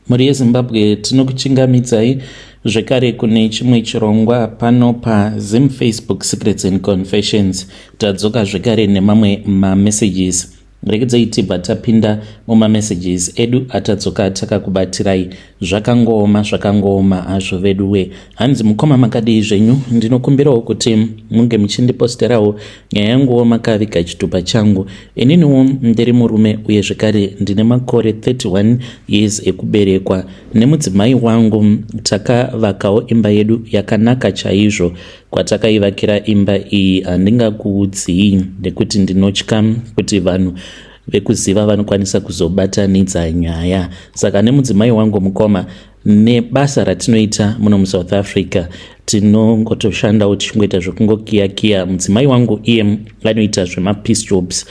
Muri yeZimbabwe tinokuchingamidzai zvekare kune chimwe chirongwa pano paZim Facebook Secrets and Confessions. Tadzoka zvekare nemamwe mamessages. Rekedzai tibva tapinda mumamessages edu atadzoka takakubatirai zvakangooma hazvo veduwe. Hanzi mukoma makadii zvenyu, ndinokumbirawo kuti munge muchindiposterawo nyaya yanguwo makaviga chitupa changu. Ininiwo ndiri murume uye zvekare ndine makore 31 years ekuberekwa. Nemudzimai wangu takavakawo imba yedu yakanaka chaizvo. Kwatakaivakira imba iyi handingakuudzii nekuti ndinotya kuti vanhu vekuziva vanokwanisa kuzobatanidza nyaya. Saka nemudzimai wangu mukoma nebasa ratinoita muno muSouth Africa tinongotoshandawo tichingoita zvekungokiya. Mudzimai wangu iye anoita zvemapeace jobs,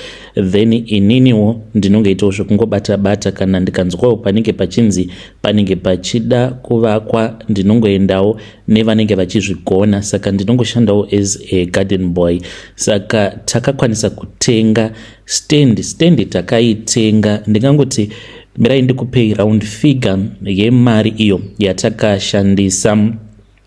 then ininiwo ndinongoitawo zvekungobata kana ndikanzwawo panenge pachinzi panenge pachida kuvakwa ndinongoendawo nevanenge vachizvigona. Saka ndinongoshandawo as a garden boy. Saka takakwanisa kutenga stand takaitenga, ndingangoti mirai ndikupei round figure yemari iyo yatakashandisa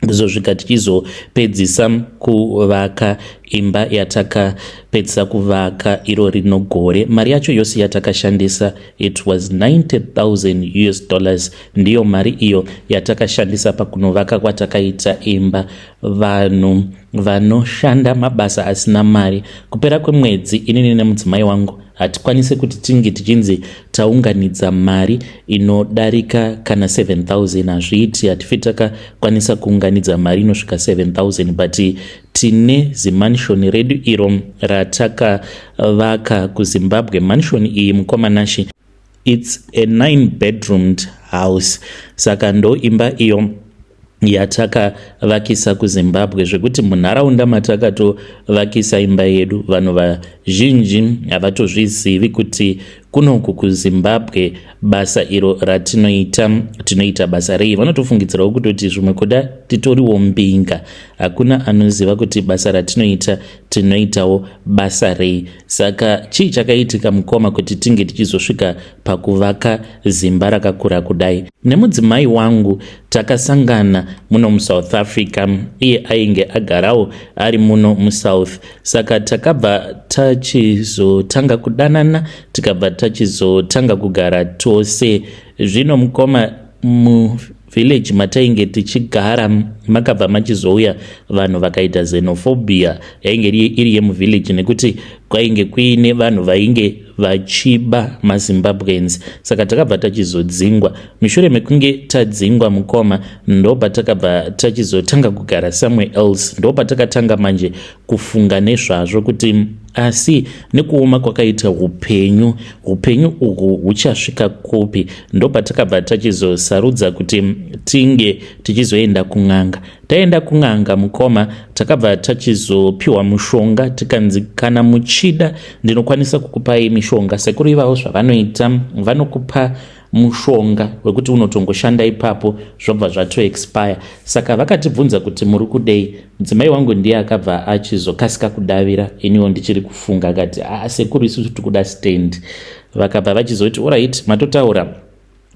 kuzosvika tichizopedzisa kuvaka imba yatakapedzisa kuvaka iro rinogore. Mari yacho yose yatakashandisa it was $90,000 ndiyo mari iyo yatakashandisa pakunovaka kwatakaita imba. Vanhu vanoshanda mabasa asina mari, kupera kwemwedzi inini nemudzimai wangu hatikwanisi kuti tinge tichinzi taunganidza mari inodarika kana 7,000. Hazviiti, hatifi takakwanisa kuunganidza mari inosvika 7,000, but tine zimanshoni redu iro ratakavaka kuZimbabwe. Manshoni iyi mukomanashi, it's a 9-bedroomed house. Saka ndo imba iyo yatakavakisa kuZimbabwe, zvekuti munharaunda matakatovakisa imba yedu vanhu vazhinji havatozvizivi kuti kunoku kuZimbabwe basa iro ratinoita basa rei. Vanotofungidzirawo kutoti zvimwe kuda titoriwo mbinga, hakuna anoziva kuti basa ratinoita tinoitawo basa rei. Saka chii chakaitika mukoma kuti tinge tichizosvika pakuvaka zimba rakakura kudai? Nemudzimai wangu takasangana muno muSouth Africa, iye ainge agarawo ari muno muSouth. Saka takabva tachizotanga kudanana, tikabva tachizotanga kugara tose. Zvino mukoma muvillage matainge tichigara makabva machizouya vanhu vakaita xenophobia yainge iri yemuvillage, nekuti kwainge kuine vanhu vainge vachiba maZimbabweans. Saka takabva tachizodzingwa. Mushure mekunge tadzingwa mukoma, ndo patakabva tachizotanga kugara somewhere else. Ndo patakatanga manje kufunga nezvazvo kuti asi nekuoma kwakaita upenyu uhu huchasvika kupi. Ndo patakabva tachizosarudza kuti tinge tichizoenda kun'anga. Taenda kun'anga mukoma, takabva tachizopiwa mushonga, tikanzi kana muchida ndinokwanisa kukupai mishonga. Sekuru ivavo zvavanoita, vanokupa mushonga wekuti unotongoshanda ipapo zvobva zvatoexpire. Saka vakatibvunza kuti muri kudei. Mudzimai wangu ndiye akabva achizokasika kudavira, iniwo ndichiri kufunga akati sekuru isusu tikuda stand. Vakabva vachizoti alright, matotaura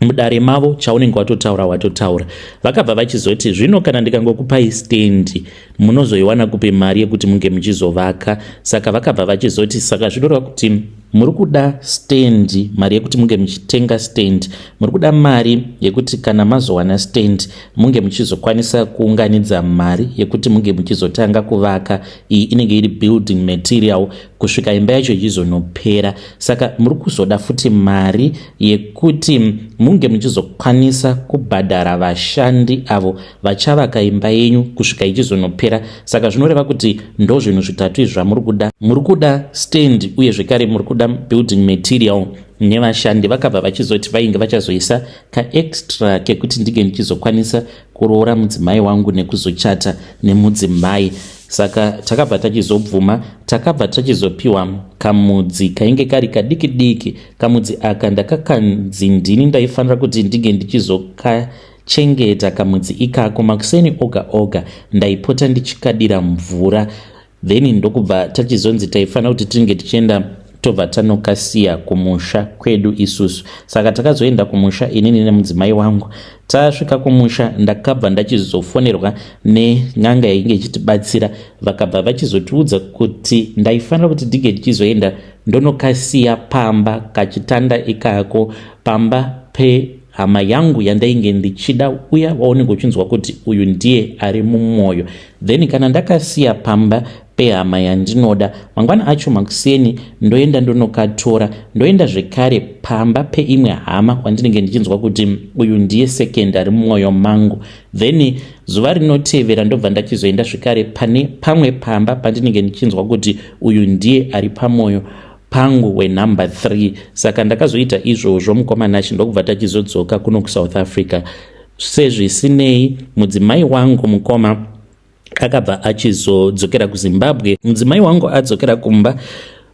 mudare mavo chaunenge watotaura. Vakabva vachizoti zvino kana ndikangokupai stand munozoiwana kupe mari yekuti munge muchizovaka. Saka vakabva vachizoti saka zvinoreva kuti muri kuda stand, mari yekuti munge muchitenga stand, muri kuda mari yekuti kana mazowana stand munge muchizokwanisa kuunganidza mari yekuti munge muchizotanga kuvaka. Iyi inenge iri building material kusvika imba yacho ichizonopera. Saka muri kuzoda futi mari yekuti munge muchizokwanisa kubhadhara vashandi avo vachavaka imba yenyu kusvika ichizonopera. Saka zvinoreva kuti ndo zvinhu zvitatu izvi zvamuri kuda. Muri kuda stand uye zvekare muri kuda building material nevashandi. Vakabva vachizoti vainge vachazoisa kaextra kekuti ndige ndichizokwanisa kuroora mudzimai wangu nekuzochata nemudzimai. Saka takabva tachizobvuma, takabva tachizopiwa kamudzi kainge kari kadiki. Kamudzi aka ndakakanzi ndini ndaifanira kuti ndige ndichizokachengeta kamudzi ikako. Makuseni oga ndaipota ndichikadira mvura. Then ndokubva tachizonzi taifanira kuti tinge tichienda tobva tanokasiya kumusha kwedu isusu. Saka takazoenda kumusha inini nemudzimai wangu. Tasvika kumusha ndakabva ndachizofonerwa nenyanga yainge ichitibatsira, vakabva vachizotiudza kuti ndaifanira kuti ndige ndichizoenda ndonokasiya pamba kachitanda ikako, pamba hama yangu yandainge ndichida, uya waunenge uchinzwa kuti uyu ndiye ari mumwoyo. Then kana ndakasiya pamba pehama yandinoda, mangwana acho makuseni ndoenda ndonokatora, ndoenda zvekare pamba peimwe hama wandinenge ndichinzwa kuti uyu ndiye second ari mumwoyo mangu. Then zuva rinotevera ndobva ndachizoenda zvekare pane pamwe pamba pandinenge ndichinzwa kuti uyu ndiye ari pamwoyo pangu wenumber 3. Saka ndakazoita izvozvo mukomanachi ndokubva tachizodzoka kuno kuSouth Africa. Sezvisinei mudzimai wangu mukoma akabva achizodzokera kuZimbabwe. Mudzimai wangu adzokera kumba,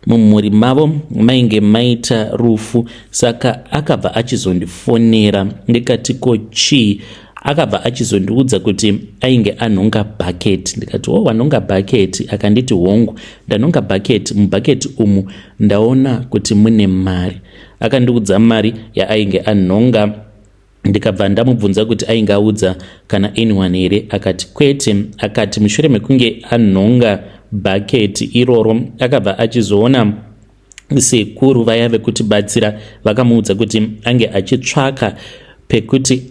mumhuri mavo mainge maita rufu, saka akabva achizondifonera. Ndikati ko chii? Akabva achizondiudza kuti ainge anhonga bhaketi. Ndikati wanhonga bhaketi? Akanditi hongu, ndanhonga bhaketi. Mubhaketi umu ndaona kuti mune mari. Akandiudza mari yaainge anhonga. Ndikabva ndamubvunza kuti ainge audza kana anyone here. Akati kwete. Akati mushure mekunge anhonga bhaketi iroro akabva achizoona sekuru vaya vekutibatsira vakamuudza kuti ange achitsvaka pekuti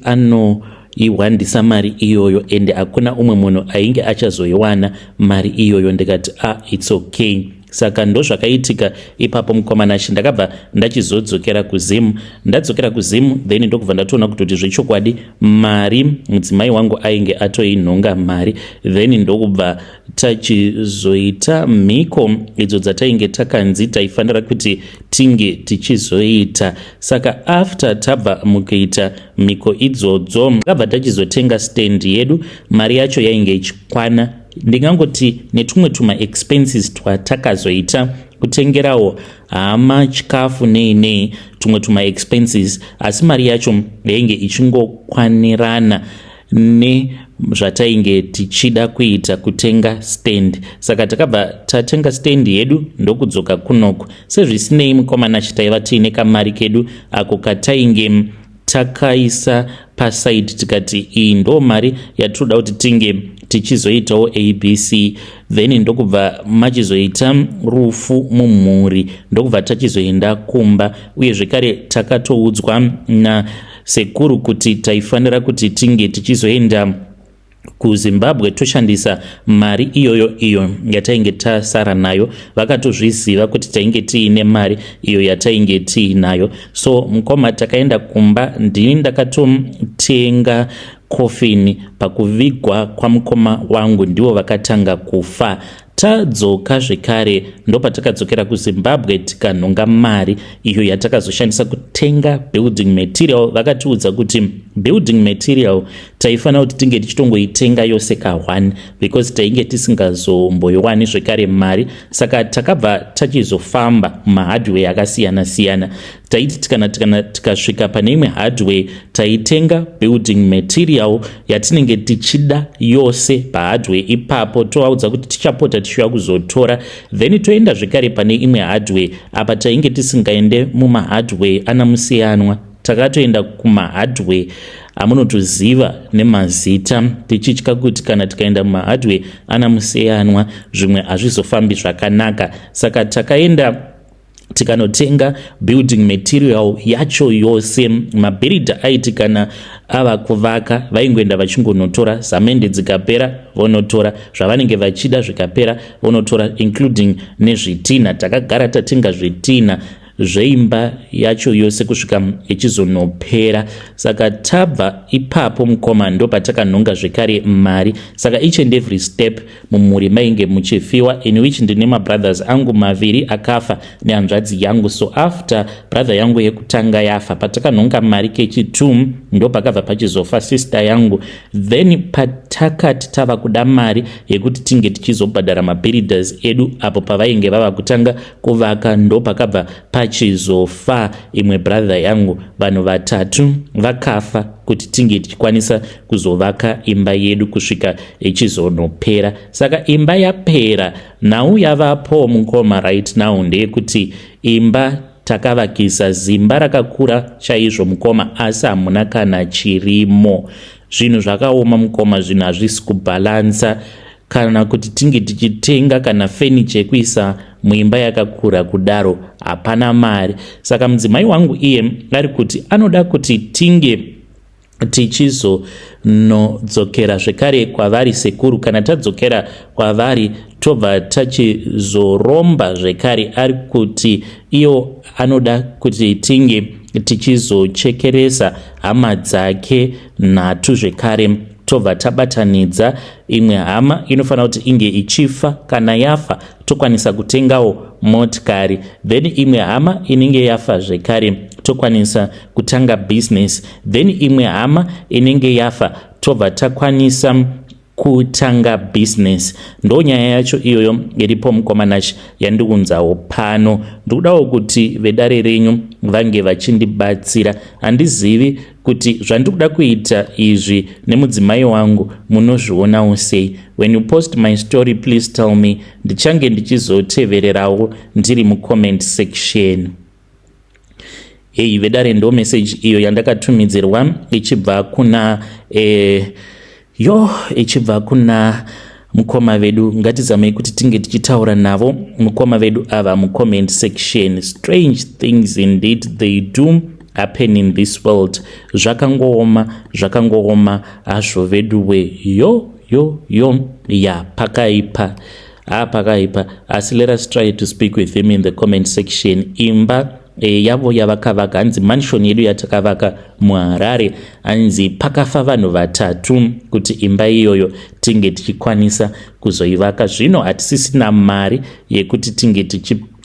iwandisa mari iyoyo, ende hakuna umwe munhu ainge achazoiwana mari iyoyo. Ndikati it's okay. Saka ndozvakaitika ipapo mukomanachi ndakabva ndachizodzokera kuZimu. Ndadzokera kuZimu then ndokubva ndatoona kuti zvechokwadi mari mudzimai wangu ainge atoinhonga mari. Then ndokubva tachizoita mhiko idzo dzatainge takanzi taifanira kuti tinge tichizoita. Saka after tabva mukuita mhiko idzodzo takabva tachizotenga stand yedu. Mari yacho yainge ichikwana, ndingangoti netumwe tuma expenses twatakazoita, kutengerawo hama chikafu nei tumwe tuma expenses, asi mari yacho yainge ichingokwanirana nezvatainge tichida kuita kutenga stand. Saka takabva tatenga stand yedu ndokudzoka kunoku. Sezvisinei mukomanachi taiva tiine kamari kedu ako katainge takaisa paside, tikati iyi ndo mari yatinoda kuti tinge tichizoitawo ABC. Then ndokubva machizoita rufu mumhuri, ndokubva tachizoenda kumba. Uye zvekare takatoudzwa nasekuru kuti taifanira kuti tinge tichizoenda kuZimbabwe toshandisa mari iyoyo iyo yatainge tasara nayo. Vakatozviziva kuti tainge tiine mari iyo yatainge tiinayo. So mukoma takaenda kumba. Ndini ndakatotenga kofini. Pakuvigwa kwamukoma wangu ndivo vakatanga kufa. Tadzoka zvekare ndopatakadzokera kuZimbabwe tikanhonga mari iyo yatakazoshandisa kutenga building material. Vakatiudza kuti building material taifanira kuti tinge tichitongoitenga yose ka1 because tainge tisingazomboiwani zvekare mari. Saka takabva tachizofamba mahardware akasiyana siyana. Taiti tikasvika pane imwe hardware taitenga building material yatinenge tichida yose pahardware ipapo, tovaudza kuti tichapota tichiuya kuzotora. Then toenda zvekare pane imwe hardware apa tainge tisingaende mumahardware anamusiyanwa. Takatoenda kumahardware amunotoziva nemazita, tichitya kuti kana tikaenda mumahardware anamusiyanwa zvimwe hazvizofambi zvakanaka. Saka takaenda tikanotenga building material yacho yose. Mabhiridha aiti kana ava kuvaka vaingoenda vachingonotora, samende dzikapera vonotora, zvavanenge vachida zvikapera vonotora, including nezvitina. Takagara tatenga zvitina zveimba yacho yose kusvika ichizonopera. Saka tabva ipapo mukoma ndopatakanhonga zvekare mari. Saka each and every step mumhuri mainge muchifiwa, in which ndine mabrothers angu maviri akafa nehanzvadzi yangu. So after brother yangu yekutanga yafa, patakanhonga mari kechi2 ndopakabva pachizofa sister yangu. Then patakati tava kuda mari yekuti tinge tichizobhadhara mabuilders edu apo pavainge vava kutanga kuvaka, ndopakabva pachizofa imwe brother yangu. Vanhu vatatu vakafa kuti tinge tichikwanisa kuzovaka imba yedu kusvika ichizonopera. Saka imba yapera, nhau yavapo mukoma right now ndeyekuti imba takavakisa zimba rakakura chaizvo mukoma, asi hamuna kana chirimo. Zvinhu zvakaoma mukoma, zvinhu hazvisi kubhalansa. Kana kuti tinge tichitenga kana furniture yekuisa muimba yakakura kudaro, hapana mari. Saka mudzimai wangu iye ari kuti anoda kuti tinge tichizonodzokera zvekare kwavari sekuru. Kana tadzokera kwavari tobva tachizoromba zvekare. Ari kuti iyo anoda kuti tinge tichizochekeresa hama dzake nhatu zvekare, tobva tabatanidza. Imwe hama inofanira kuti inge ichifa, kana yafa tokwanisa kutengawo motikari. Then imwe hama inenge yafa zvekare tokwanisa kutanga business. Then imwe hama inenge yafa tobva takwanisa kutanga business. Ndo nyaya yacho iyoyo iripo mukomanachi yandiunzawo pano. Ndikudawo kuti vedare renyu vange vachindibatsira. Handizivi kuti zvandikuda kuita izvi nemudzimai wangu munozvionawo sei. When you post my story, please tell me. Ndichange ndichizotevererawo ndiri mucomment section. Hey vedare, ndo message iyo yandakatumidzirwa ichibva kuna ichibva kuna mukoma vedu. Ngatizamei kuti tinge tichitaura navo mukoma vedu ava mucomment section. Strange things indeed they do happen in this world. Zvakangooma hazvo veduwe. Pakaipa asi let us try to speak with him in the comment section. Imba yavo yavakavaka, hanzi mansion yedu yatakavaka muHarare, hanzi pakafa vanhu vatatu kuti imba iyoyo tinge tichikwanisa kuzoivaka. Zvino hatisisina mari yekuti tinge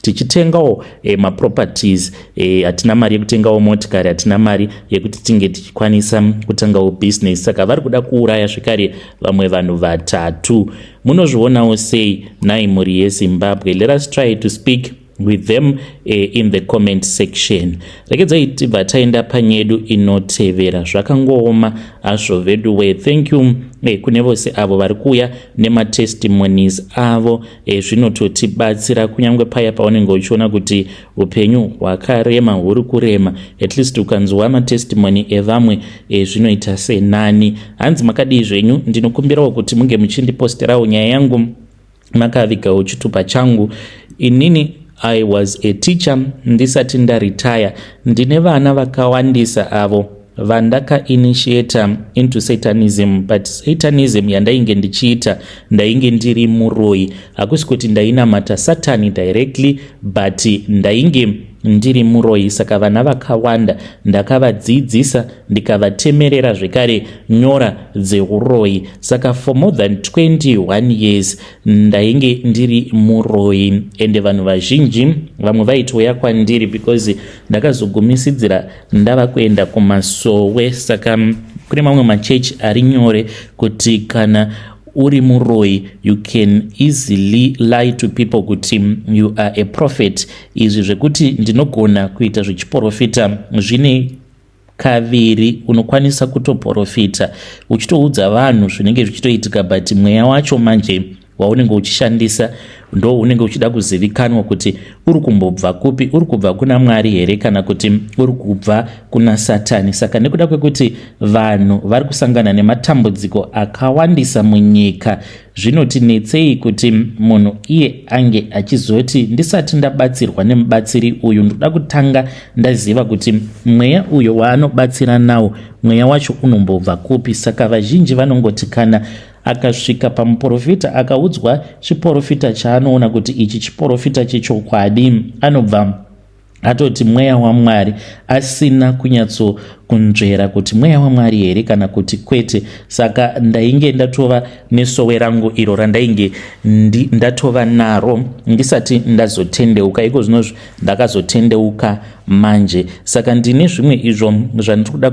tichitengawo maproperties, hatina mari yekutengawo motikari, hatina mari yekuti tinge tichikwanisa kutangawo business. Saka vari kuda kuuraya zvekare vamwe vanhu vatatu. Munozvionawo sei nhai mhuri yeZimbabwe? Let us try to speak with them in the comment section. Rekedzai tibva taenda panyedu inotevera. Zvakangooma hazvo veduwe. Thank you kune vose avo vari kuuya nematestimonies avo. Zvinototibatsira kunyange paya paunenge uchiona kuti upenyu hwakarema, huri kurema, at least ukanzwa matestimony evamwe zvinoita senani. Hanzi makadii zvenyu? Ndinokumbirawo kuti munge muchindiposterawo nyaya yangu makavigawo chitupa changu. Inini I was a teacher ndisati ndaretire. Ndine vana vakawandisa avo vandaka initiate into Satanism, but Satanism yandainge ndichiita ndainge ndiri muroyi. Hakusi kuti ndainamata Satani directly, but ndainge ndiri muroyi. Saka vana vakawanda ndakavadzidzisa ndikavatemerera zvekare nyora dzeuroyi. Saka for more than 21 years ndainge ndiri muroyi, ende vanhu vazhinji vamwe vaitoya kwandiri because ndakazogumisidzira ndava kuenda kumasowe. Saka kune mamwe machechi ari nyore kuti kana uri muroyi you can easily lie to people kuti you are a prophet. Izvi zvekuti ndinogona kuita zvichiprofita zvine kaviri. Unokwanisa kutoprofita uchitoudza vanhu zvinenge zvichitoitika, but mweya wacho manje waunenge uchishandisa ndo unenge uchida kuzivikanwa kuti uri kumbobva kupi, uri kubva kuna Mwari here kana kuti uri kubva kuna Satani. Saka nekuda kwekuti vanhu vari kusangana nematambudziko akawandisa munyika, zvinotinetsei kuti munhu iye ange achizoti ndisati ndabatsirwa nemubatsiri uyu ndoda kutanga ndaziva kuti mweya uyo waanobatsira nawo mweya wacho unombobva kupi. Saka vazhinji vanongoti kana akasvika pamuprofita akaudzwa chiprofita chaanoona kuti ichi chiprofita chechokwadi, anobva atoti mweya waMwari, asina kunyatsokunzvera kuti mweya waMwari here kana kuti kwete. Saka ndainge ndatova nesowe rangu iro randainge ndatova naro ndisati ndazotendeuka. Iko zvinozvo ndakazotendeuka manje. Saka ndine zvimwe izvo zvandiri kuda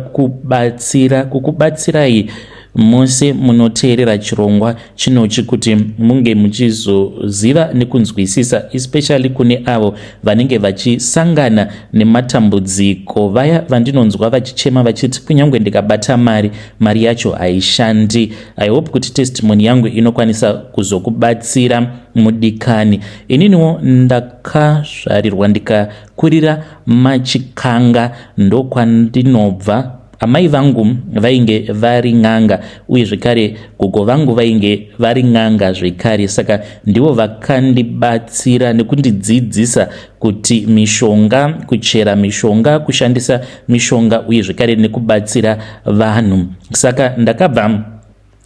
kukubatsirai mose munoteerera chirongwa chinochi kuti munge muchizoziva nekunzwisisa, especially kune avo vanenge vachisangana nematambudziko, vaya vandinonzwa vachichema vachiti kunyange ndikabata mari yacho haishandi. I hope kuti testimony yangu inokwanisa kuzokubatsira mudikani. Ininiwo ndakazvarirwa ndikakurira maChikanga, ndokwandinobva. Amai vangu vainge vari n'anga uye zvekare gogo vangu vainge vari n'anga zvekare. Saka ndivo vakandibatsira nekundidzidzisa kuti mishonga, kuchera mishonga, kushandisa mishonga uye zvekare nekubatsira vanhu. Saka ndakabva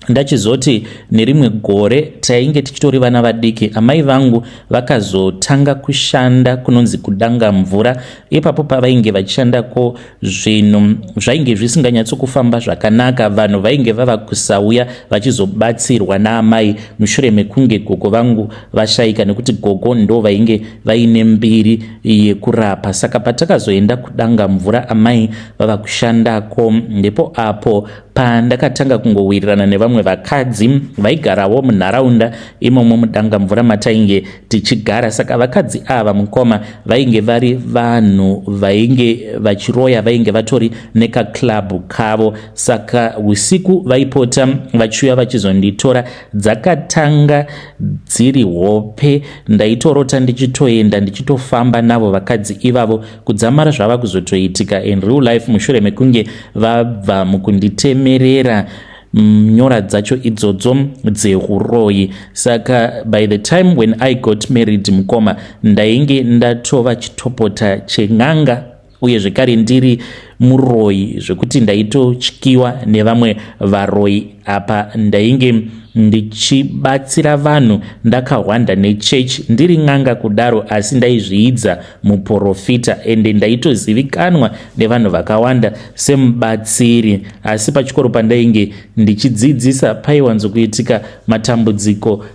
ndachizoti nerimwe gore tainge tichitori vana vadiki, amai vangu vakazotanga kushanda kunonzi kudanga mvura. Ipapo pavainge vachishandako zvinhu zvainge zvisinganyatsokufamba zvakanaka. Vanhu vainge vava kusauya vachizobatsirwa naamai mushure mekunge gogo vangu vashayika, nekuti gogo ndo vainge vaine mbiri yekurapa. Saka patakazoenda kudanga mvura amai vava kushandako, ndipo apo pandakatanga kungowirirana nevamwe vakadzi vaigarawo munharaunda imomo mudanga mvura matainge tichigara. Saka vakadzi ava mukoma vainge vari vanhu vainge vachiroya, vainge vatori nekaklabhu kavo. Saka usiku vaipota vachiuya vachizonditora. Dzakatanga dziri hope, ndaitorota ndichitoenda ndichitofamba navo vakadzi ivavo kudzamara zvava kuzotoitika in real life mushure mekunge vabva mukunditemerera nyora dzacho idzodzo dzehuroyi. Saka by the time when I got married mukoma ndainge ndatova chitopota chen'anga uye zvekare ndiri muroyi zvekuti ndaitotyiwa nevamwe varoyi. Apa ndainge ndichibatsira vanhu ndakahwanda nechechi ndiri n'anga kudaro, asi ndaizviidza muprofita ende ndaitozivikanwa nevanhu vakawanda semubatsiri. Asi pachikoro pandainge ndichidzidzisa paiwanzokuitika matambudziko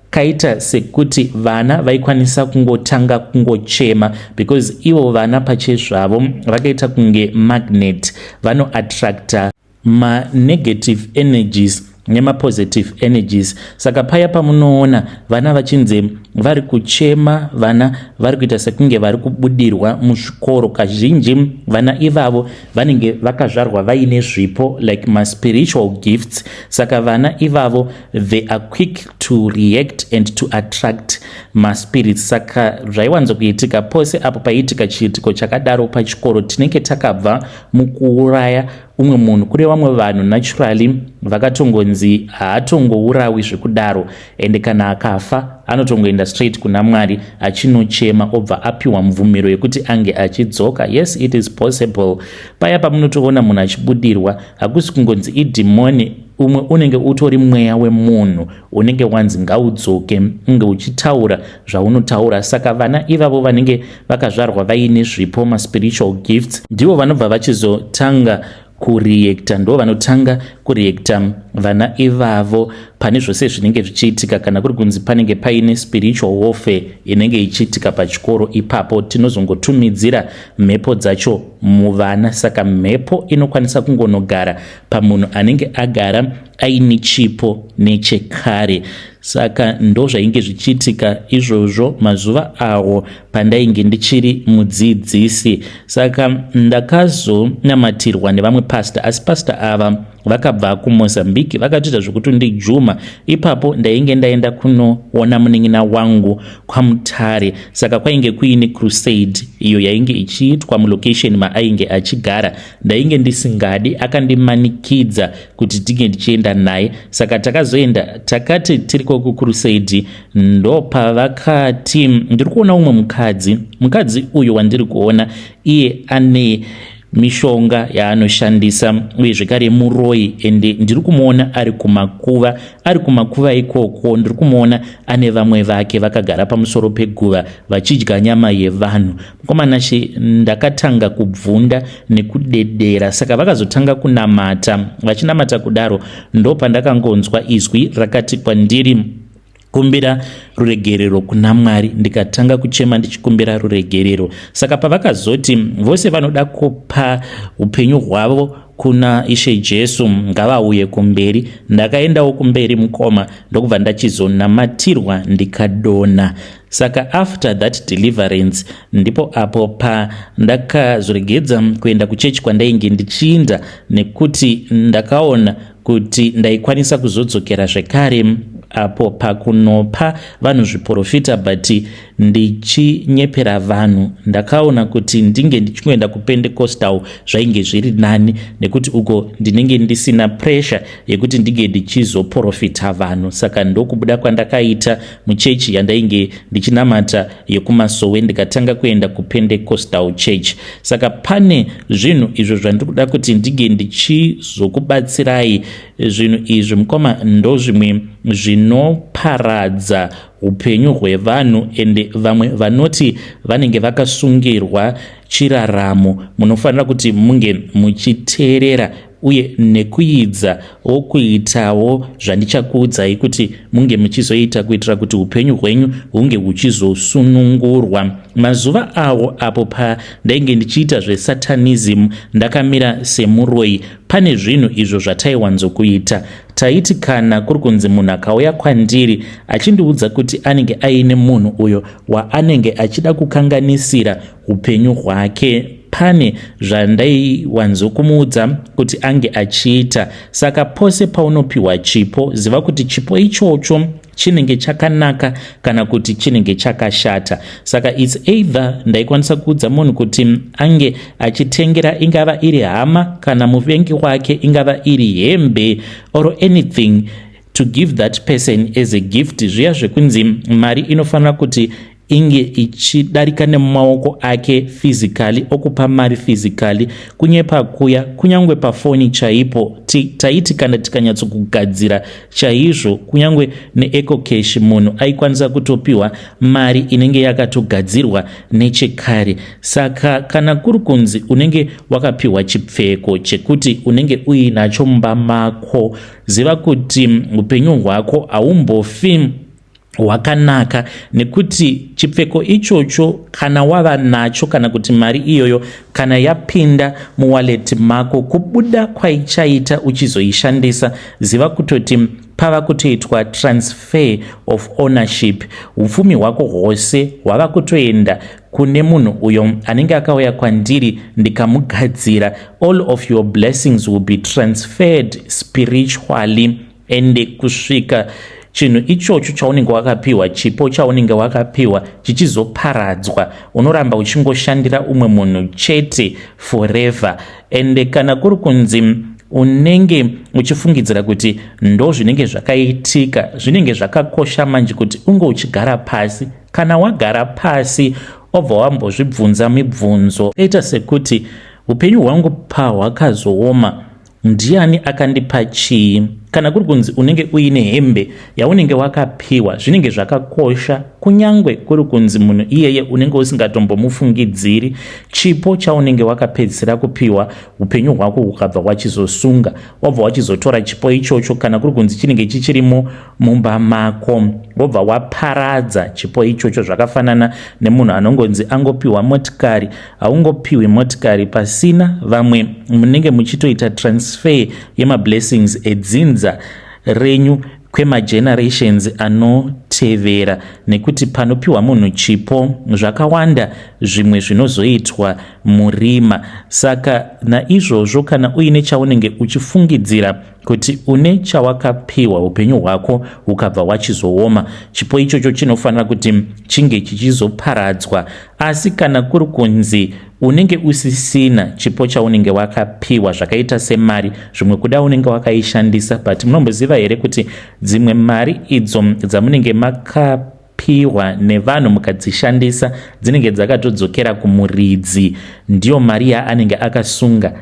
kaita sekuti vana vaikwanisa kungotanga kungochema, because ivo vana pachezvavo vakaita kunge magnet, vanoattracta ma-negative energies nemapositive energies. Saka paya pamunoona vana vachinze vari kuchema, vana vari kuita sekunge vari kubudirwa muzvikoro, kazhinji vana ivavo vanenge vakazvarwa vaine zvipo like ma-spiritual gifts. Saka vana ivavo they are quick to react and to attract ma-spirits. Saka zvaiwanzokuitika pose apo paiitika chiitiko chakadaro pachikoro, tinenge takabva mukuuraya umwe munhu. Kune vamwe vanhu naturally vakatongonzi haatongourawi zvekudaro, ende kana akafa anotongoenda straight kuna Mwari achinochema obva apiwa mvumiro yekuti ange achidzoka. Yes, it is possible. Paya pamunotoona munhu achibudirwa hakusi kungonzi idhimoni, umwe unenge utori mweya wemunhu unenge wanzi ngaudzoke unge uchitaura zvaunotaura. Saka vana ivavo vanenge vakazvarwa vaine zvipo, ma-spiritual gifts, ndivo vanobva vachizotanga kureacta, ndo vanotanga kureacta vana ivavo pane zvose zvinenge zvichiitika. Kana kuri kunzi panenge paine spiritual warfare inenge ichiitika pachikoro, ipapo tinozongotumidzira mhepo dzacho muvana. Saka mhepo inokwanisa kungonogara pamunhu anenge agara aine chipo nechekare. Saka ndo zvainge zvichiitika izvozvo mazuva awo pandainge ndichiri mudzidzisi. Saka ndakazonamatirwa nevamwe pastor, asi pastor ava vakabva kuMozambique vakatoita zvokuti ndijuma. Ipapo ndainge ndaenda kunoona munin'ina wangu kwaMutare. Saka kwainge kuine crusade iyo yainge ichiitwa mulocation maainge achigara. Ndainge ndisingadi, akandimanikidza kuti tinge ndichienda naye. Saka takazoenda, takati tiriko kucrusade ndo pavakati ndiri kuona umwe mukadzi uyu wandiri kuona iye ane mishonga yaanoshandisa uye zvekare muroyi, ende ndiri kumuona ari kumakuva ikoko. Ndiri kumuona ane vamwe vake vakagara pamusoro peguva vachidya nyama yevanhu. Mukomanashe ndakatanga kubvunda nekudedera, saka vakazotanga kunamata. Vachinamata kudaro ndo pandakangonzwa izwi rakati kwandiri, kumbira ruregerero kuna Mwari. Ndikatanga kuchema ndichikumbira ruregerero. Saka pavakazoti vose vanoda kupa upenyu hwavo kuna Ishe Jesu ngavauye kumberi, ndakaendawo kumberi mukoma, ndokubva ndachizonamatirwa ndikadona. Saka after that deliverance ndipo apo pandakazoregedza kuenda kuchechi kwandainge ndichiinda, nekuti ndakaona kuti ndaikwanisa kuzodzokera zvekare apo pakunopa vanhu zviprofita, but ndichinyepera vanhu. Ndakaona kuti ndinge ndichikuenda kuPentecostal zvainge zviri nani, nekuti uko ndinenge ndisina pressure yekuti ndinge ndichizoprofita vanhu. Saka ndokubuda kwandakaita muchechi yandainge ndichinamata yekumasowe, ndikatanga kuenda kuPentecostal church. Saka pane zvinhu izvo zvandiri kuda kuti ndige ndichizokubatsirai. Zvinhu izvi mukoma ndo zvimwe zvinoparadza upenyu hwevanhu, ende vamwe vanoti vanenge vakasungirwa chiraramo. Munofanira kuti munge muchiteerera uye nekuidza okuitawo zvandichakuudzai kuti munge muchizoita, kuitira kuti upenyu hwenyu hunge huchizosunungurwa. Mazuva awo apo pandainge ndichiita zvesatanism, ndakamira semuroyi, pane zvinhu izvo zvataiwanzokuita. Taiti kana kuri kunzi munhu akauya kwandiri achindiudza kuti anenge aine munhu uyo waanenge achida kukanganisira upenyu hwake, pane zvandaiwanzokumuudza kuti ange achiita. Saka pose paunopiwa chipo, ziva kuti chipo ichocho chinenge chakanaka kana kuti chinenge chakashata. Saka it's either ndaikwanisa kuudza munhu kuti ange achitengera, ingava iri hama kana muvengi wake, ingava iri hembe or anything, to give that person as a gift. Zviya zvekunzi mari inofanira kuti inge ichidarika nemumaoko ake physically, okupa mari physically, kunyepa kuya kunyangwe pafoni chaipo. Taiti kana tikanyatsokugadzira chaizvo, kunyangwe neeco cash, munhu aikwanisa kutopiwa mari inenge yakatogadzirwa nechekare. Saka kana kuri kunzi unenge wakapiwa chipfeko chekuti unenge uinacho mumba mako, ziva kuti upenyu hwako haumbofi hwakanaka, nekuti chipfeko ichocho kana wava nacho, kana kuti mari iyoyo kana yapinda muwaleti mako, kubuda kwaichaita uchizoishandisa, ziva kutoti pava kutoitwa transfer of ownership. Upfumi hwako hwose hwava kutoenda kune munhu uyo anenge akauya kwandiri ndikamugadzira. All of your blessings will be transferred spiritually, ende kusvika chinhu ichocho chaunenge wakapiwa, chipo chaunenge wakapiwa, chichizoparadzwa, unoramba uchingoshandira umwe munhu chete forever. Ende kana kuri kunzi unenge uchifungidzira kuti ndo zvinenge zvakaitika, zvinenge zvakakosha manje kuti unge uchigara pasi. Kana wagara pasi obva wambozvibvunza mibvunzo ita sekuti upenyu hwangu pahwakazooma, ndiani akandipa chii? Kana kuri kunzi unenge uine hembe yaunenge wakapiwa, zvinenge zvakakosha, kunyangwe kuri kunzi munhu iyeye unenge usingatombomufungidziri. Chipo chaunenge wakapedzisira kupiwa, upenyu hwako hukabva wachizosunga, wabva wachizotora chipo ichocho, kana kuri kunzi chinenge chichirimo mumba mako, wabva waparadza chipo ichocho. Zvakafanana nemunhu anongonzi angopiwa motikari, haungopiwi motikari pasina vamwe munenge muchitoita transfer yemablessings edzinza renyu kwemagenerations anotevera, nekuti panopiwa munhu chipo zvakawanda zvimwe zvinozoitwa murima. Saka naizvozvo kana uine chaunenge uchifungidzira kuti une chawakapiwa, upenyu hwako hukabva wachizooma, chipo ichocho chinofanira kuti chinge chichizoparadzwa. Asi kana kuri kunzi unenge usisina chipo chaunenge wakapiwa, zvakaita semari, zvimwe kuda unenge wakaishandisa, but munomboziva here kuti dzimwe mari idzo dzamunenge piwa nevanhu mukadzishandisa dzinenge dzakatodzokera kumuridzi, ndiyo mari yaanenge akasunga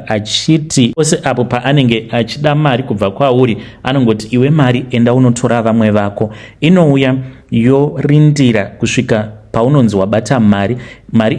achiti pose apo paanenge achida mari kubva kwauri anongoti iwe mari enda unotora vamwe vako. Inouya yorindira kusvika paunonzi wabata mari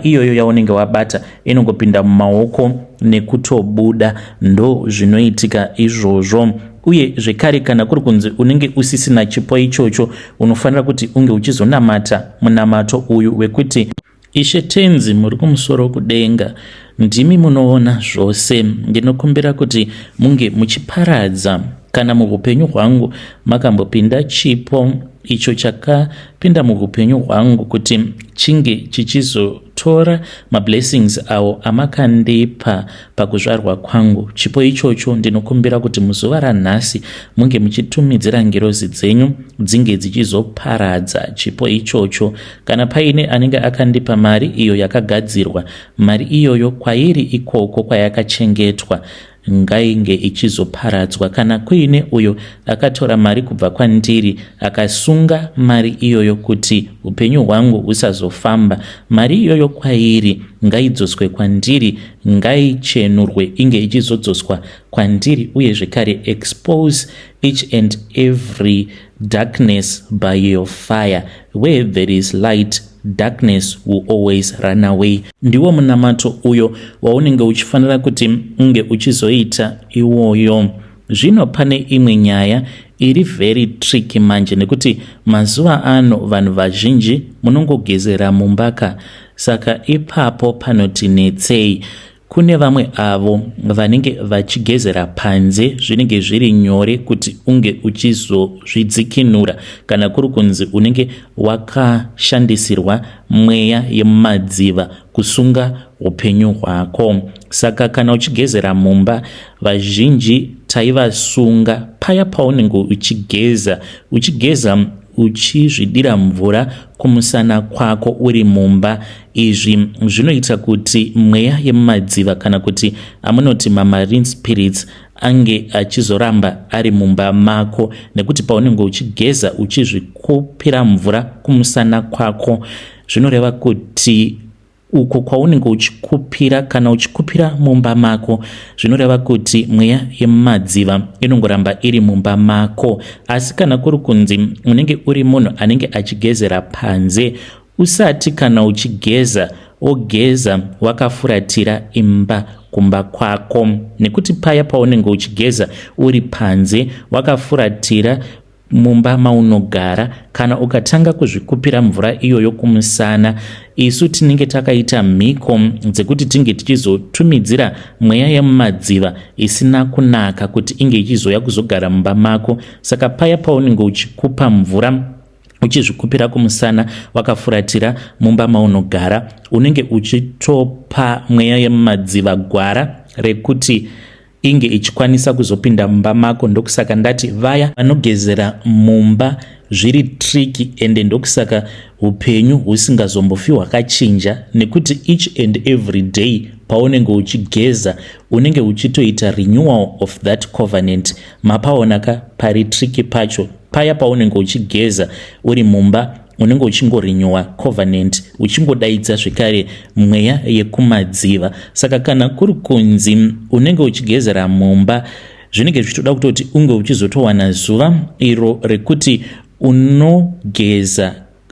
iyoyo yaunenge wabata inongopinda mumaoko nekutobuda. Ndo zvinoitika izvozvo. Uye zvekare kana kuri kunzi unenge usisina chipo ichocho, unofanira kuti unge uchizonamata munamato uyu wekuti Ishe tenzi muri kumusoro kudenga, ndimi munoona zvose. Ndinokumbira kuti munge muchiparadza kana muupenyu hwangu makambopinda chipo icho chakapinda muupenyu hwangu kuti chinge chichizotora mablessings awo amakandipa pakuzvarwa kwangu. Chipo ichocho ndinokumbira kuti muzuva ranhasi munge muchitumidzira ngerozi dzenyu dzinge dzichizoparadza chipo ichocho. Kana paine anenge akandipa mari iyo yakagadzirwa, mari iyoyo kwairi ikoko kwayakachengetwa ngainge ichizoparadzwa. Kana kuine uyo akatora mari kubva kwandiri akasunga mari iyoyo kuti upenyu hwangu husazofamba, mari iyoyo kwairi ngaidzoswe kwandiri, ngaichenurwe inge ichizodzoswa kwandiri. Uye zvekare expose each and every darkness by your fire. Where there is light, darkness will always run away. Ndiwo munamato uyo waunenge uchifanira kuti unge uchizoita iwoyo. Zvino pane imwe nyaya iri very tricky manje, nekuti mazuva ano vanhu vazhinji munongogezera mumbaka. Saka ipapo panoti netsei. Kune vamwe avo vanenge vachigezera panze zvinenge zviri nyore kuti unge uchizozvidzikinura, kana kuri kunzi unenge wakashandisirwa mweya yemumadziva kusunga upenyu hwako. Saka kana uchigezera mumba, vazhinji taivasunga paya paunenge uchigeza uchizvidira mvura kumusana kwako uri mumba. Izvi zvinoita kuti mweya yemumadziva kana kuti amunoti mamarine spirits ange achizoramba ari mumba mako, nekuti paunenge uchigeza uchizvikupira mvura kumusana kwako, zvinoreva kuti uko kwaunenge uchikupira kana uchikupira mumba mako, zvinoreva kuti mweya yemumadziva inongoramba iri mumba mako. Asi kana kuri kunzi unenge uri munhu anenge achigezera panze, usati kana uchigeza ogeza wakafuratira imba kumba kwako, nekuti paya paunenge uchigeza uri panze wakafuratira mumba maunogara, kana ukatanga kuzvikupira mvura iyoyo kumusana, isu tinenge takaita mhiko dzekuti tinge tichizotumidzira mweya yemumadziva isina kunaka kuti inge ichizoya kuzogara mumba mako. Saka paya paunenge uchikupa mvura uchizvikupira kumusana wakafuratira mumba maunogara, unenge uchitopa mweya yemumadziva gwara rekuti inge ichikwanisa kuzopinda mumba mako. Ndokusaka ndati vaya vanogezera mumba zviri triki, ende ndokusaka upenyu husingazombofi hwakachinja, nekuti each and every day paunenge uchigeza unenge uchitoita renewal of that covenant. Mapaonaka pari triki pacho, paya paunenge uchigeza uri mumba unenge uchingorenewa covenant, uchingodaidza zvekare mweya yekumadziva. Saka kana kuri kunzi unenge uchigezera mumba, zvinenge zvichitoda kutoti unge uchizotowana zuva iro rekuti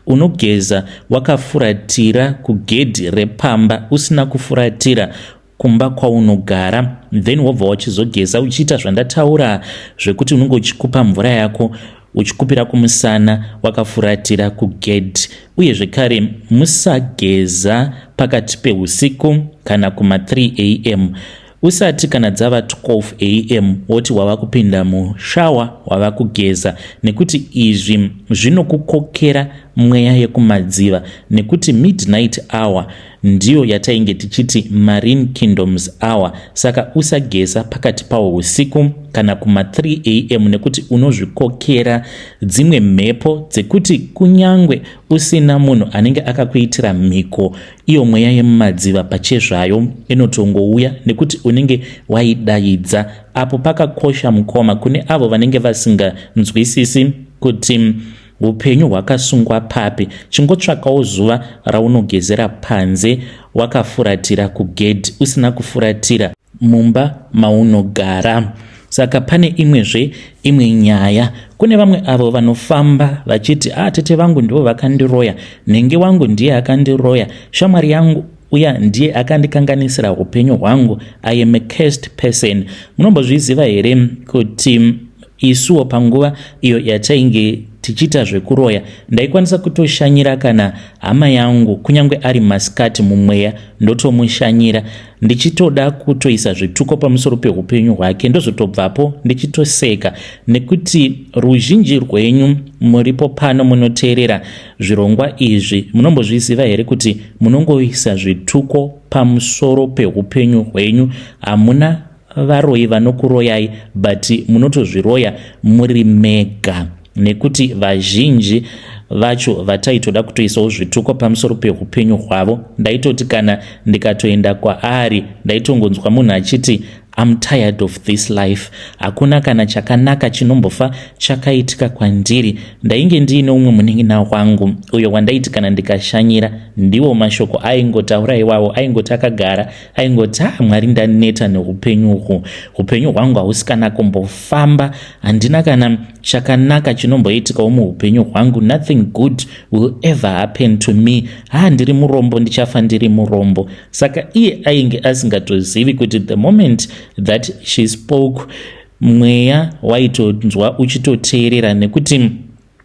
unogeza wakafuratira kugedhi repamba usina kufuratira kumba kwaunogara, then wobva wachizogeza uchiita zvandataura zvekuti unenge uchikupa mvura yako uchikupira kumusana wakafuratira kugedhi. Uye zvekare musageza pakati peusiku kana kuma 3 am, usati kana dzava 12 am woti wava kupinda mushawa wava kugeza, nekuti izvi zvinokukokera mweya yekumadziva, nekuti midnight hour ndiyo yatainge tichiti marine kingdoms hour. Saka usageza pakati pawo usiku kana kuma 3 am, nekuti unozvikokera dzimwe mhepo dzekuti kunyangwe usina munhu anenge akakuitira mhiko, iyo mweya yemumadziva pachezvayo inotongouya, nekuti unenge waidaidza. Apo pakakosha mukoma kune avo vanenge vasinganzwisisi kuti upenyu hwakasungwa papi. Chingotsvakawo zuva raunogezera panze wakafuratira kugedhi usina kufuratira mumba maunogara. Saka pane imwe nyaya. Kune vamwe avo vanofamba vachiti tete vangu ndivo vakandiroya, nhenге wangu ndiye akandiroya, shamwari yangu uya ndiye akandikanganisira upenyu hwangu, I am a cursed person. Munombozviziva here kuti isuwo panguva iyo yatainge tichiita zvekuroya ndaikwanisa kutoshanyira kana hama yangu kunyange ari masikati mumweya ndotomushanyira ndichitoda kutoisa zvituko pamusoro peupenyu hwake, ndozotobvapo ndichitoseka, nekuti ruzhinji rwenyu muripo pano munoteerera zvirongwa izvi munombozviziva here kuti munongoisa zvituko pamusoro peupenyu hwenyu. Hamuna varoyi vanokuroyai, but munotozviroya muri mega, nekuti vazhinji vacho vataitoda kutoisawo zvituko pamusoro peupenyu hwavo. Ndaitoti kana ndikatoenda kwaari ndaitongonzwa munhu achiti I'm tired of this life, hakuna kana chakanaka chinombofa chakaitika kwandiri. Ndainge ndiine umwe munin'ina wangu uyo wandaiti kana ndikashanyira ndiwo mashoko aingotaura iwawo, aingoti akagara aingoti Mwari ndaneta neupenyu uhwu, upenyu hwangu hausi kana kumbofamba, handina kana chakanaka chinomboitikawo muupenyu hwangu, nothing good will ever happen to me. Ndiri murombo, ndichafa ndiri murombo. Saka iye ainge asingatozivi kuti the moment that she spoke, mweya waitonzwa uchitoteerera, nekuti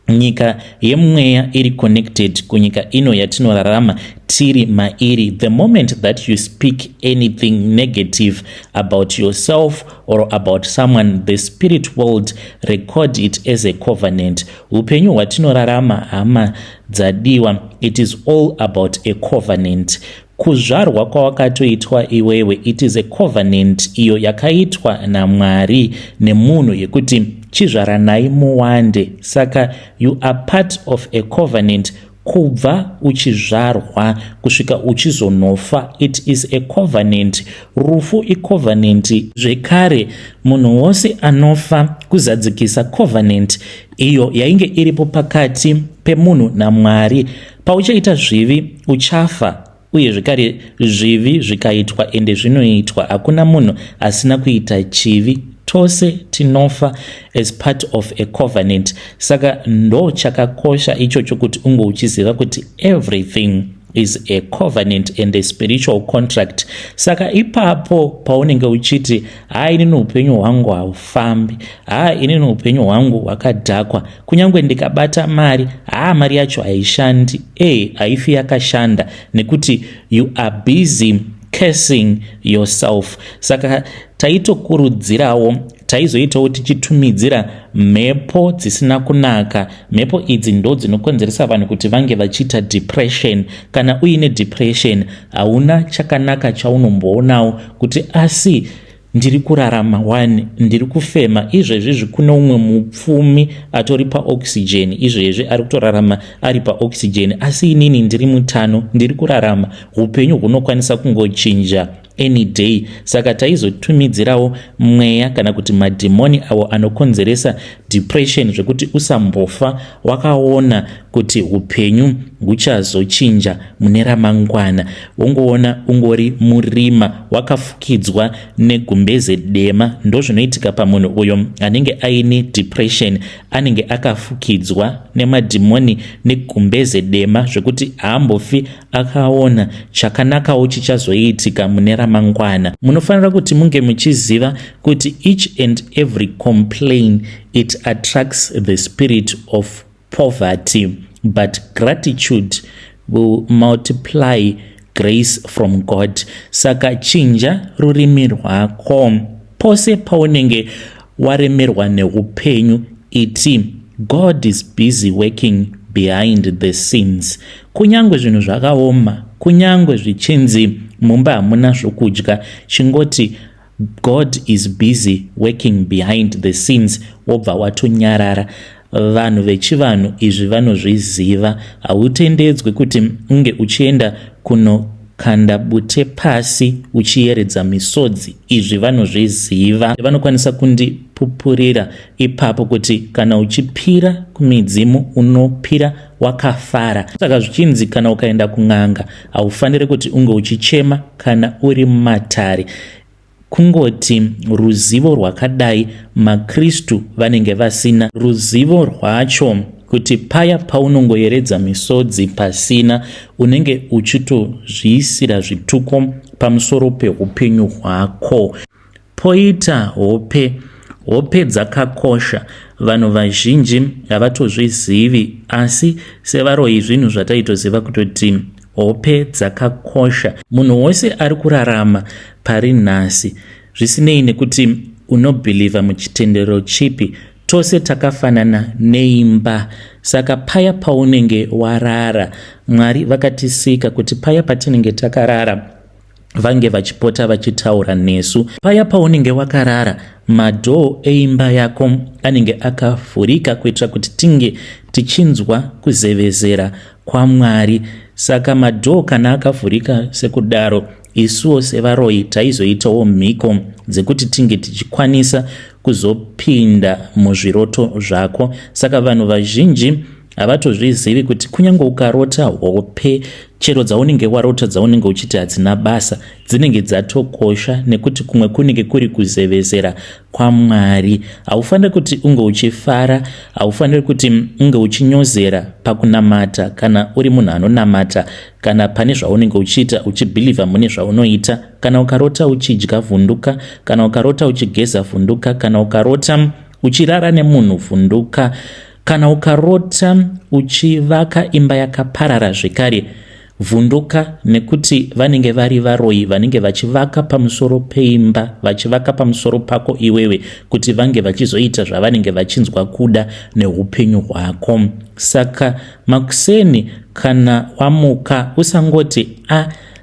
nyika yemweya iri connected kunyika ino yatinorarama tiri mairi. The moment that you speak anything negative about yourself or about someone, the spirit world record it as a covenant. Upenyu hwatinorarama hama dzadiwa, it is all about a covenant. Kuzvarwa kwawakatoitwa iwewe, it is a covenant iyo yakaitwa naMwari nemunhu yekuti chizvaranai muwande. Saka you are part of a covenant kubva uchizvarwa kusvika uchizonofa, it is a covenant. Rufu icovenant zvekare, munhu wose anofa kuzadzikisa covenant iyo yainge iripo pakati pemunhu naMwari. Pauchaita zvivi uchafa, uye zvekare zvivi zvikaitwa ende zvinoitwa, hakuna munhu asina kuita chivi, tose tinofa as part of a covenant. Saka ndo chakakosha ichocho kuti unge uchiziva kuti everything is a covenant and a spiritual contract. Saka ipapo paunenge uchiti inini upenyu hwangu haufambi, inini upenyu hwangu hwakadhakwa, kunyange ndikabata mari mari yacho haishandi, haifi yakashanda, nekuti you are busy cursing yourself. Saka taitokurudzirawo, taizoitawo tichitumidzira mhepo dzisina kunaka. Mhepo idzi ndo dzinokonzeresa vanhu kuti vange vachiita depression. Kana uine depression hauna chakanaka chaunomboonawo kuti asi ndiri kurarama 1, ndiri kufema. Izvezvi kuno umwe mupfumi atori paoxygen, izvezvi ari kutorarama ari paoxygen, asi inini ndiri mutano, ndiri kurarama. Upenyu hunokwanisa kungochinja any day. Saka taizotumidzirawo mweya kana kuti madhimoni avo anokonzeresa depression zvekuti usambofa wakaona kuti upenyu huchazochinja mune ramangwana. Ungoona ungori murima wakafukidzwa negumbeze dema. Ndo zvinoitika pamunhu uyo anenge aine depression, anenge akafukidzwa nemadhimoni negumbeze dema zvekuti haambofi akaona chakanakawo chichazoitika mune ramangwana. Munofanira kuti munge muchiziva kuti each and every complaint it attracts the spirit of poverty, but gratitude will multiply grace from God. Saka chinja rurimi rwako pose paunenge waremerwa neupenyu, iti God is busy working behind the scenes. Kunyange zvinhu zvakaoma, kunyange zvichinzi mumba hamuna zvokudya, chingoti God is busy working behind the scenes, wobva watonyarara. Vanhu vechivanhu izvi vanozviziva. Hautendedzwe kuti unge uchienda kunokanda bute pasi uchiyeredza misodzi. Izvi vanozviziva. Vanokwanisa pupurira ipapo kuti kana uchipira kumidzimu unopira wakafara. Saka zvichinzi kana ukaenda kun'anga haufaniri kuti unge uchichema kana uri mumatare. Kungoti ruzivo rwakadai maKristu vanenge vasina ruzivo rwacho, kuti paya paunongoyeredza misodzi pasina unenge uchitozviisira zvituko pamusoro peupenyu hwako. Poita hope dzakakosha. Vanhu vazhinji havatozvizivi, asi sevaroyi zvinhu zvataitoziva kutoti hope dzakakosha. Munhu wose ari kurarama pari nhasi, zvisinei nekuti unobhilivha muchitendero chipi, tose takafanana neimba. Saka paya paunenge warara, Mwari vakatisika kuti paya patinenge takarara vange vachipota vachitaura nesu. Paya paunenge wakarara, madhoo eimba yako anenge akavhurika kuitira kuti tinge tichinzwa kuzevezera kwaMwari. Saka madhoo kana akavhurika sekudaro, isuwo sevaroyi taizoitawo mhiko dzekuti tinge tichikwanisa kuzopinda muzviroto zvako. Saka vanhu vazhinji havatozvizivi kuti kunyange ukarota hope chero dzaunenge warota dzaunenge uchiti hadzina basa, dzinenge dzatokosha, nekuti kumwe kunenge kuri kuzevezera kwaMwari. Haufaniri kuti unge uchifara, haufaniri kuti unge uchinyozera pakunamata kana uri munhu anonamata, kana pane zvaunenge uchiita uchibhilivha mune zvaunoita. Kana ukarota uchidya, vhunduka. Kana ukarota uchigeza, vhunduka. Kana ukarota uchirara nemunhu, vhunduka. Kana ukarota uchivaka imba yakaparara zvekare, vhunduka, nekuti vanenge vari varoyi vanenge vachivaka pamusoro peimba, vachivaka pamusoro pako iwewe kuti vange vachizoita zvavanenge vachinzwa kuda neupenyu hwako. Saka makuseni kana wamuka, usangoti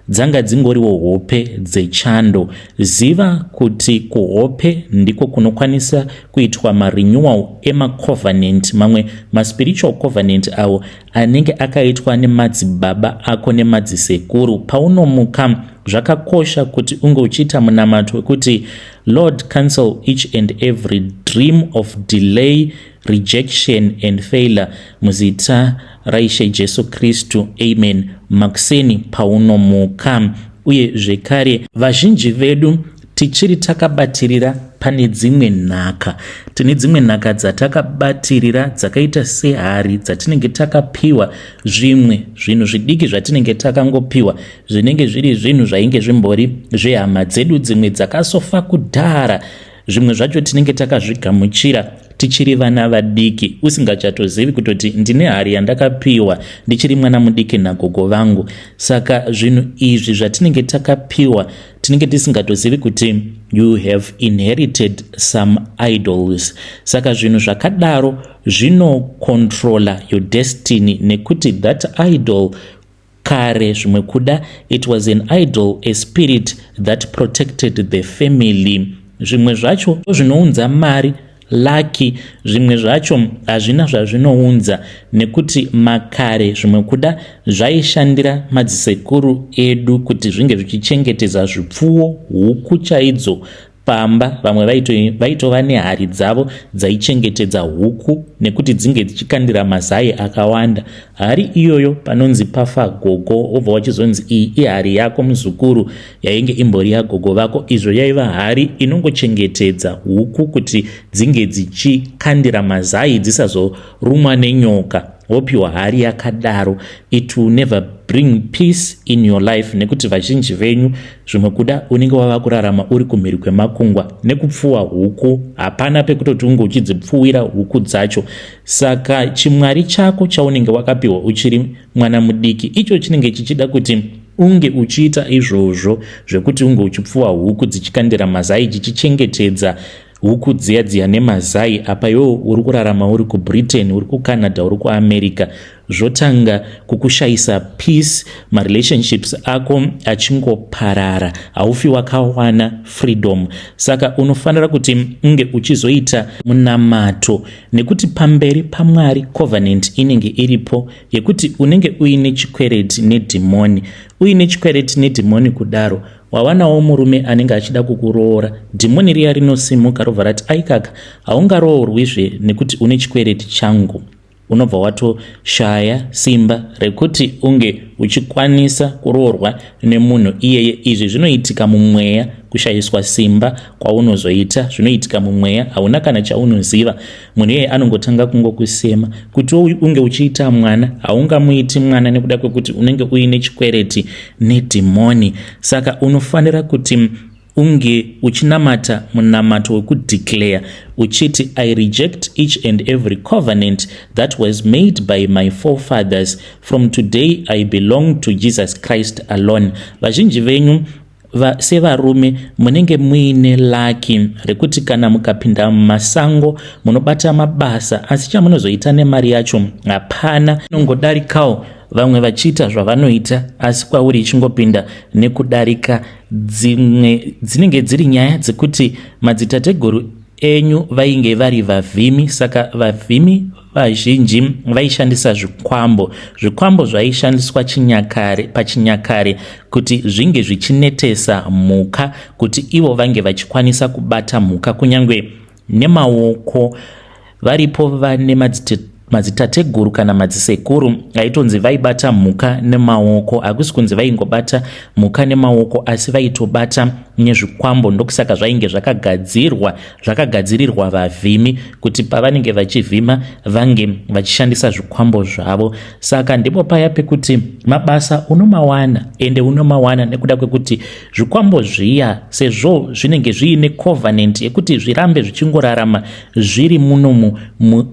dzanga dzingoriwo hope dzechando. Ziva kuti kuhope ndiko kunokwanisa kuitwa marenewal emacovenant, mamwe maspiritual covenant awo anenge akaitwa nemadzibaba ako nemadzisekuru. Paunomuka, zvakakosha kuti unge uchiita munamato wekuti Lord, cancel each and every dream of delay, rejection and failure muzita raIshe Jesu Kristu, amen. Makuseni paunomuka. Uye zvekare vazhinji vedu tichiri takabatirira pane dzimwe nhaka. Tine dzimwe nhaka dzatakabatirira dzakaita sehari dzatinenge takapiwa, zvimwe zvinhu zvidiki zvatinenge takangopiwa zvinenge zviri zvinhu zvainge zvimbori zvehama dzedu, dzimwe dzakasofa kudhara, zvimwe zvacho tinenge takazvigamuchira tichiri vana vadiki, usingachatozivi kutoti ndine hari yandakapiwa ndichiri mwana mudiki nagogo vangu. Saka zvinhu izvi zvatinenge takapiwa tinenge tisingatozivi kuti you have inherited some idols. Saka zvinhu zvakadaro zvinokontrola your destiny, nekuti that idol kare zvimwe kuda it was an idol, a spirit that protected the family. Zvimwe zvacho zvinounza mari, laki, zvimwe zvacho hazvina zvazvinounza, nekuti makare zvimwe kuda zvaishandira madzisekuru edu kuti zvinge zvichichengetedza zvipfuwo, huku chaidzo pamba. Vamwe vaitova nehari dzavo dzaichengetedza huku nekuti dzinge dzichikandira mazai akawanda. Hari iyoyo panonzi pafa gogo, obva wachizonzi iyi ihari yako muzukuru, yainge imbori yagogo vako. Izvo yaiva hari inongochengetedza huku kuti dzinge dzichikandira mazai dzisazorumwa nenyoka. Wopiwa hari yakadaro, it will never bring peace in your life, nekuti vazhinji venyu zvimwe kuda unenge wava kurarama uri kumhiri kwemakungwa nekupfuwa huku, hapana pekutoti unge uchidzipfuwira huku dzacho. Saka chimwari chako chaunenge wakapiwa uchiri mwana mudiki, icho chinenge chichida kuti unge uchiita izvozvo zvekuti unge uchipfuwa huku dzichikandira mazai, chichichengetedza huku dziya nemazai. Apa iwo uri kurarama uri kuBritain, uri kuCanada, uri kuAmerica, zvotanga kukushayisa peace, marelationships ako achingoparara, haufi wakawana freedom. Saka unofanira kuti unge uchizoita munamato, nekuti pamberi paMwari covenant inenge iripo yekuti unenge uine chikwereti nedhimoni. Uine chikwereti nedhimoni kudaro wawanawo murume anenge achida kukuroora, dhimoni riya rinosimuka robva rati aikaka haungaroorwizve nekuti une chikwereti changu. Unobva watoshaya simba rekuti unge uchikwanisa kuroorwa nemunhu iyeye. Izvi zvinoitika mumweya, kushayiswa simba kwaunozoita zvinoitika mumweya, hauna kana chaunoziva. Munhu iyeye anongotanga kungokusema kuti unge uchiita mwana, haungamuiti mwana nekuda kwekuti unenge uine chikwereti nedhimoni. Saka unofanira kuti unge uchinamata munamato wekudeclare uchiti, I reject each and every covenant that was made by my forefathers. From today I belong to Jesus Christ alone. Vazhinji venyu sevarume munenge muine laki rekuti kana mukapinda mumasango munobata mabasa, asi chamunozoita nemari yacho hapana. Inongodarikawo vamwe vachiita zvavanoita, asi kwauri ichingopinda nekudarika. Dzinenge dziri nyaya dzekuti madzitateguru enyu vainge vari vavhimi. Saka vavhimi vazhinji vaishandisa zvikwambo zvaishandiswa pachinyakare kuti zvinge zvichinetesa mhuka, kuti ivo vange vachikwanisa kubata mhuka kunyange nemaoko. Varipo vane madzitateguru kana madzisekuru aitonzi vaibata mhuka nemaoko. Hakusi kunzi vaingobata mhuka nemaoko, asi vaitobata nezvikwambo. Ndokusaka zvainge zvakagadzirirwa vavhimi kuti pavanenge vachivhima vange vachishandisa zvikwambo zvavo. Saka ndipo paya pekuti mabasa unomawana, ende unomawana nekuda kwekuti zvikwambo zviya sezvo zvinenge zviine covenant yekuti zvirambe zvichingorarama zviri muno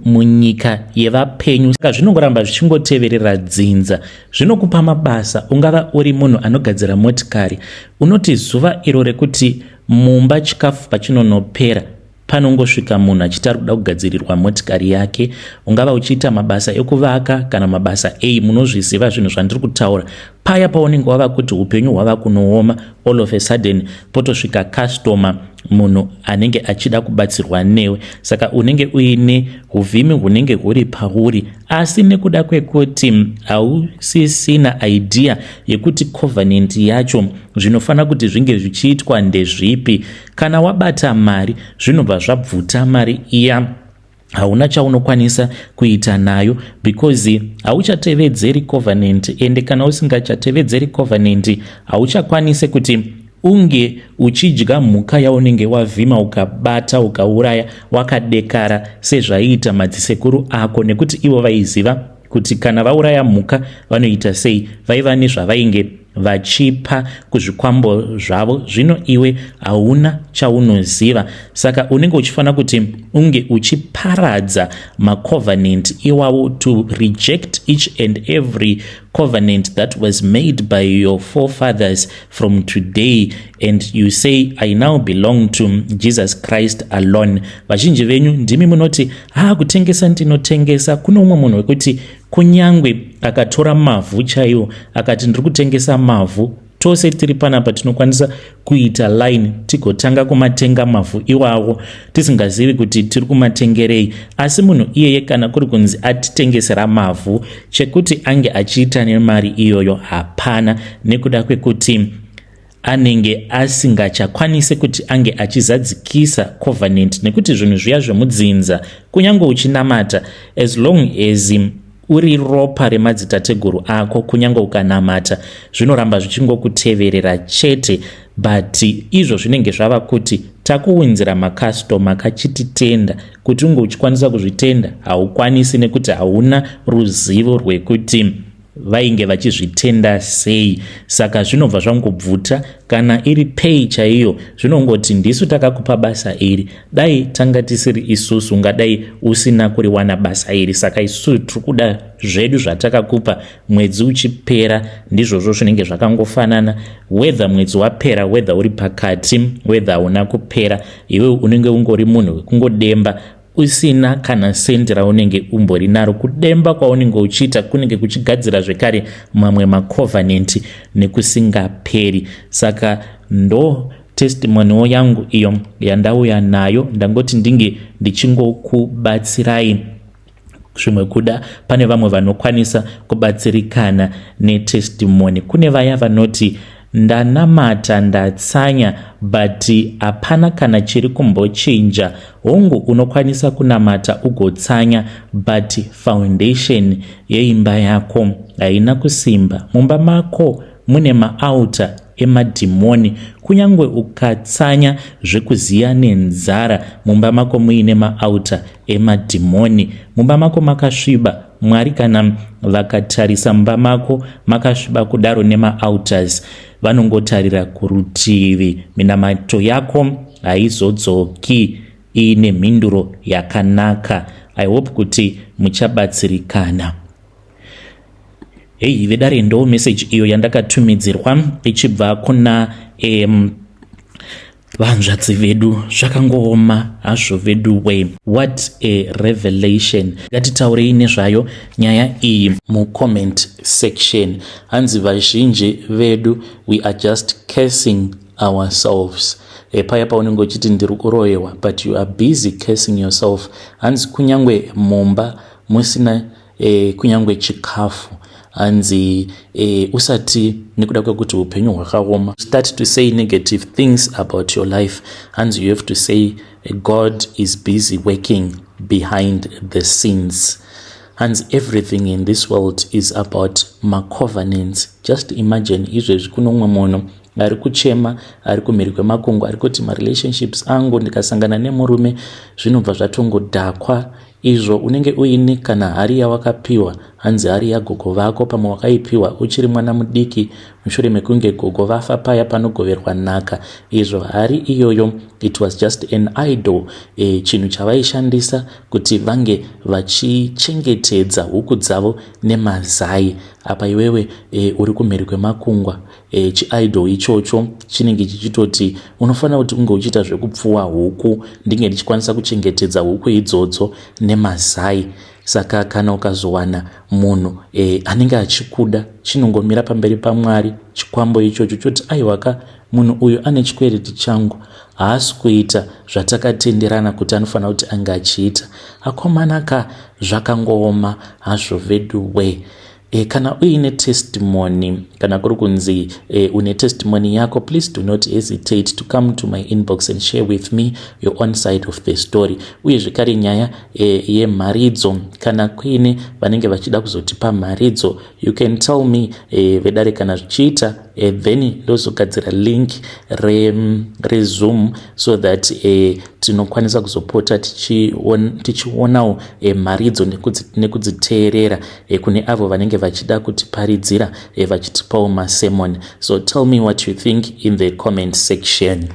munyika yevapenyu. Saka zvinongoramba zvichingoteverera dzinza. Zvinokupa mabasa. Ungava uri munhu anogadzira motikari, unoti zuva iro rekuti mumba chikafu pachinonopera panongosvika munhu achiti ari kuda kugadzirirwa motikari yake. Ungava uchiita mabasa ekuvaka kana mabasa munozviziva zvinhu zvandiri kutaura. Paya paunenge wava kuti upenyu hwava kunooma, all of a sudden potosvika customer, munhu anenge achida kubatsirwa newe. Saka unenge uine uvhimi hunenge huri pauri, asi nekuda kwekuti hausisina idea yekuti covenant yacho zvinofana kuti zvinge zvichiitwa ndezvipi. Kana wabata mari zvinobva zvabvuta mari iya, hauna chaunokwanisa kuita nayo because hauchatevedzeri covenant. Ende kana usingachatevedzeri covenant hauchakwanisi kuti unge uchidya mhuka yaunenge wavhima ukabata ukauraya wakadekara sezvaiita madzisekuru ako, nekuti ivo vaiziva kuti kana vauraya mhuka vanoita sei. Vaiva nezvavainge vachipa kuzvikwambo zvavo. Zvino iwe hauna chaunoziva. Saka unenge uchifana kuti unge uchiparadza macovenant iwawo, to reject each and every covenant that was made by your forefathers from today, and you say I now belong to Jesus Christ alone. Vazhinji venyu ndimi munoti kutengesa ndinotengesa. Kuno umwe munhu wekuti kunyangwe akatora mavhu chaiwo akati ndiri kutengesa mavhu, tose tiri panapa tinokwanisa kuita line tigotanga kumatenga mavhu iwawo tisingazivi kuti tiri kumatengerei. Asi munhu iyeye kana kuri kunzi atitengesera mavhu, chekuti ange achiita nemari iyoyo hapana, nekuda kwekuti anenge asingachakwanisi kuti ange achizadzikisa covenant. Nekuti zvinhu zviya zvemudzinza kunyange uchinamata, as long as uri ropa remadzitateguru ako, kunyange ukanamata zvinoramba zvichingokuteverera chete. But izvo zvinenge zvava kuti takuunzira makastoma kachititenda, kuti unge uchikwanisa kuzvitenda haukwanisi nekuti hauna ruzivo rwekuti vainge vachizvitenda sei. Saka zvinobva zvangobvuta. Kana iri pay chaiyo zvinongoti ndisu takakupa basa iri, dai tanga tisiri isusu ungadai usina kuriwana basa iri. Saka isusu tiri kuda zvedu zvatakakupa mwedzi uchipera. Ndizvozvo zvinenge zvakangofanana, whether mwedzi wapera, whether uri pakati, whether hauna kupera, iwe unenge ungori munhu wekungodemba usina kana sendi raunenge umbori naro. Kudemba kwaunenge uchiita kunenge kuchigadzira zvekare mamwe macovenant nekusingaperi. Saka ndo testimony yangu iyo yandauya nayo. Ndangoti ndinge ndichingokubatsirai zvimwe kuda. Pane vamwe vanokwanisa kubatsirikana netestimony. Kune vaya vanoti ndanamata ndatsanya but hapana kana chiri kumbochinja. Hongu unokwanisa kunamata ugotsanya but foundation yeimba yako haina kusimba. Mumba mako mune maauta emadhimoni. Kunyange ukatsanya zvekuziya nenzara, mumba mako muine maauta emadhimoni. Mumba mako makasviba. Mwari kana vakatarisa mumba mako makasviba kudaro nemaautars, vanongotarira kurutivi. Minamato yako haizodzoki iine mhinduro yakanaka. I hope kuti muchabatsirikana. Hey, vedare ndo message iyo yandakatumidzirwa ichibva kuna vanzvadzi vedu. Zvakangooma hazvo vedu we. What a revelation. Ngatitaurei nezvayo nyaya iyi mucomment section. Hanzi vazhinji vedu we are just cursing ourselves. Paya paunenge uchiti ndiri kuroyewa but you are busy cursing yourself. Hanzi kunyangwe mumba musina kunyangwe chikafu, hanzi usati nekuda kwekuti upenyu hwakaoma, start to say negative things about your life. Hanzi you have to say God is busy working behind the scenes. Hanzi everything in this world is about covenants. Just imagine izvezvi kuno umwe munhu ari kuchema, ari kumhiri kwemakungwa, ari kuti marelationships angu ndikasangana nemurume zvinobva zvatongodhakwa. Izvo unenge uine kana hari yawakapiwa, hanzi hari yagogo vako, pamwe wakaipiwa uchiri mwana mudiki, mushure mekunge gogo vafa paya panogoverwa nhaka. Izvo hari iyoyo it was just an idol, chinhu chavaishandisa kuti vange vachichengetedza huku dzavo nemazai. Apa iwewe uri kumhiri kwemakungwa, chiidol ichocho chinenge chichitoti unofanira kuti unge uchiita zvekupfuwa huku, ndinge ndichikwanisa kuchengetedza huku idzodzo nemazai. Saka kana ukazowana munhu anenge achikuda, chinongomira pamberi paMwari chikwambo ichocho choti aiwaka munhu uyu ane chikwereti changu, haasi kuita zvatakatenderana kuti anofanira kuti ange achiita. Akomanaka zvakangooma hazvo vedu we. Kana uine testimony, kana kuri kunzi une testimony yako, please do not hesitate to come to my inbox and share with me your own side of the story. Uye zvekare nyaya yemharidzo, kana kuine vanenge vachida kuzotipa mharidzo, you can tell me vedare kana zvichiita, then ndozogadzira link reZoom so that tinokwanisa kuzopota tichionawo mharidzo nekudziteerera kune avo vanenge vachida kutiparidzira vachitipawo masermon. So tell me what you think in the comment section.